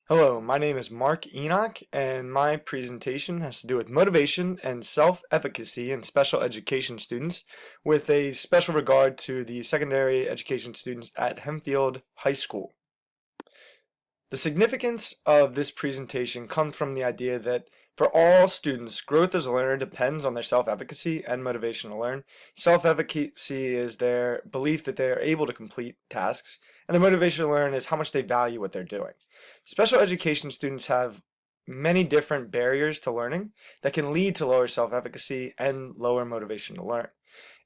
Hello, my name is Mark Enoch, and my presentation has to do with motivation and self-efficacy in special education students, with a special regard to the secondary education students at Hempfield High School. The significance of this presentation comes from the idea that for all students, growth as a learner depends on their self-efficacy and motivation to learn. Self-efficacy is their belief that they are able to complete tasks, and the motivation to learn is how much they value what they're doing. Special education students have many different barriers to learning that can lead to lower self-efficacy and lower motivation to learn.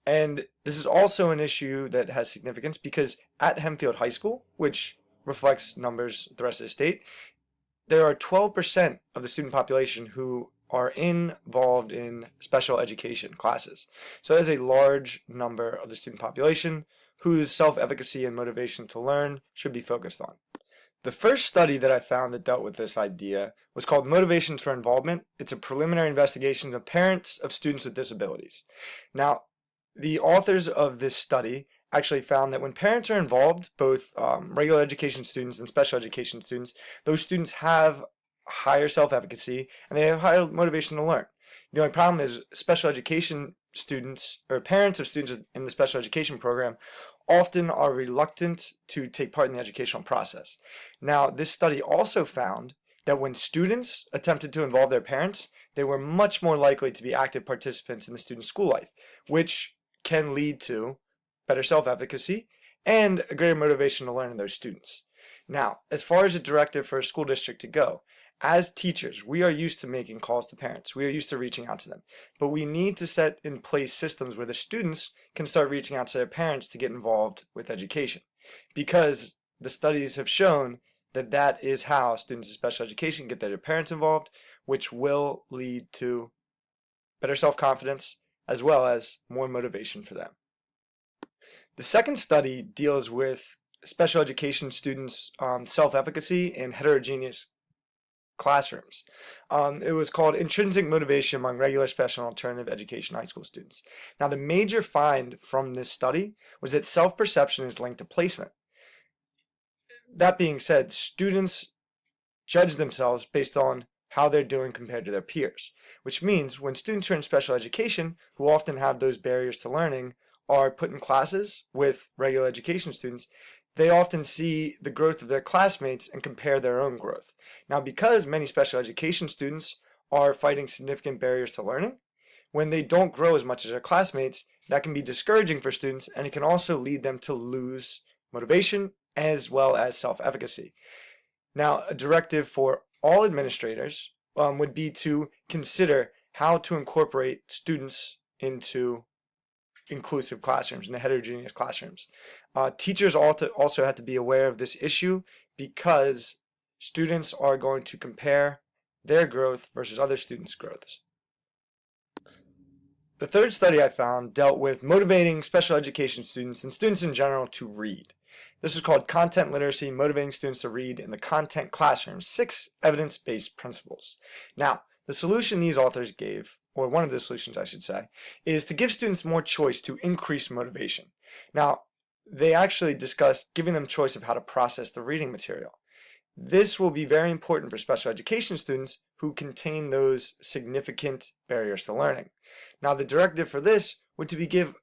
And this is also an issue that has significance because at Hempfield High School, which reflects numbers the rest of the state, there are 12% of the student population who are involved in special education classes. So that is a large number of the student population whose self-efficacy and motivation to learn should be focused on. The first study that I found that dealt with this idea was called Motivations for Involvement. It's a preliminary investigation of parents of students with disabilities. Now, the authors of this study actually found that when parents are involved, both regular education students and special education students, those students have higher self-efficacy and they have higher motivation to learn. The only problem is special education students or parents of students in the special education program often are reluctant to take part in the educational process. Now, this study also found that when students attempted to involve their parents, they were much more likely to be active participants in the student's school life, which can lead to better self-efficacy and a greater motivation to learn in those students. Now, as far as a directive for a school district to go, as teachers, we are used to making calls to parents. We are used to reaching out to them. But we need to set in place systems where the students can start reaching out to their parents to get involved with education. Because the studies have shown that that is how students in special education get their parents involved, which will lead to better self-confidence as well as more motivation for them. The second study deals with special education students' self-efficacy in heterogeneous classrooms. It was called Intrinsic Motivation Among Regular, Special, and Alternative Education High School Students. Now, the major find from this study was that self-perception is linked to placement. That being said, students judge themselves based on how they're doing compared to their peers, which means when students are in special education, who often have those barriers to learning, are put in classes with regular education students, they often see the growth of their classmates and compare their own growth. Now, because many special education students are fighting significant barriers to learning, when they don't grow as much as their classmates, that can be discouraging for students, and it can also lead them to lose motivation as well as self-efficacy. Now, a directive for all administrators would be to consider how to incorporate students into inclusive classrooms and heterogeneous classrooms. Teachers also have to be aware of this issue because students are going to compare their growth versus other students' growths. The third study I found dealt with motivating special education students and students in general to read. This is called Content Literacy, Motivating Students to Read in the Content Classroom, 6 Evidence-Based Principles. Now, the solution these authors gave, or one of the solutions I should say, is to give students more choice to increase motivation. Now, they actually discussed giving them choice of how to process the reading material. This will be very important for special education students who contain those significant barriers to learning. Now, the directive for this would to be give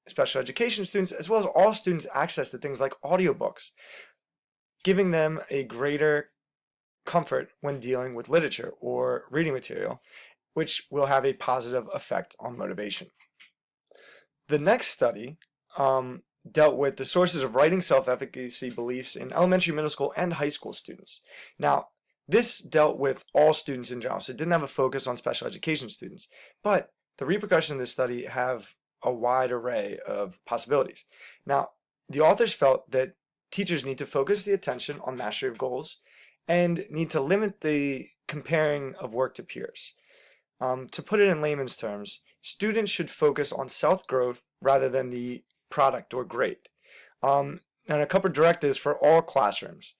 special education students as well as all students access to things like audiobooks, giving them a greater comfort when dealing with literature or reading material, which will have a positive effect on motivation. The next study dealt with the sources of writing self-efficacy beliefs in elementary, middle school, and high school students. Now, this dealt with all students in general, so it didn't have a focus on special education students. But the repercussions of this study have a wide array of possibilities. Now, the authors felt that teachers need to focus the attention on mastery of goals and need to limit the comparing of work to peers. To put it in layman's terms, students should focus on self-growth rather than the product or grade. And a couple of directives for all classrooms.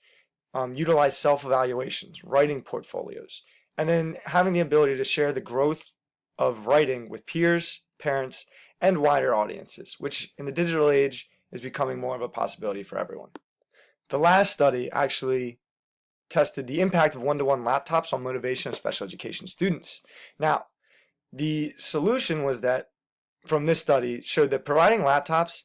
Utilize self-evaluations, writing portfolios, and then having the ability to share the growth of writing with peers, parents, and wider audiences, which in the digital age is becoming more of a possibility for everyone. The last study actually tested the impact of one-to-one laptops on motivation of special education students. Now, the solution was that, from this study, showed that providing laptops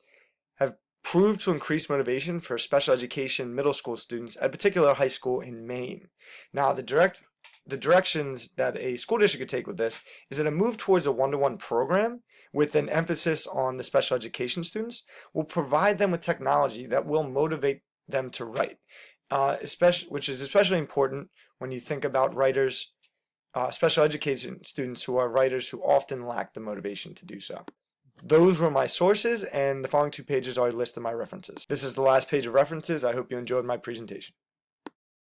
have proved to increase motivation for special education middle school students at a particular high school in Maine. Now, the directions that a school district could take with this is that a move towards a one-to-one program with an emphasis on the special education students will provide them with technology that will motivate them to write, which is especially important when you think about writers, special education students who are writers who often lack the motivation to do so. Those were my sources, and the following 2 pages are a list of my references. This is the last page of references. I hope you enjoyed my presentation.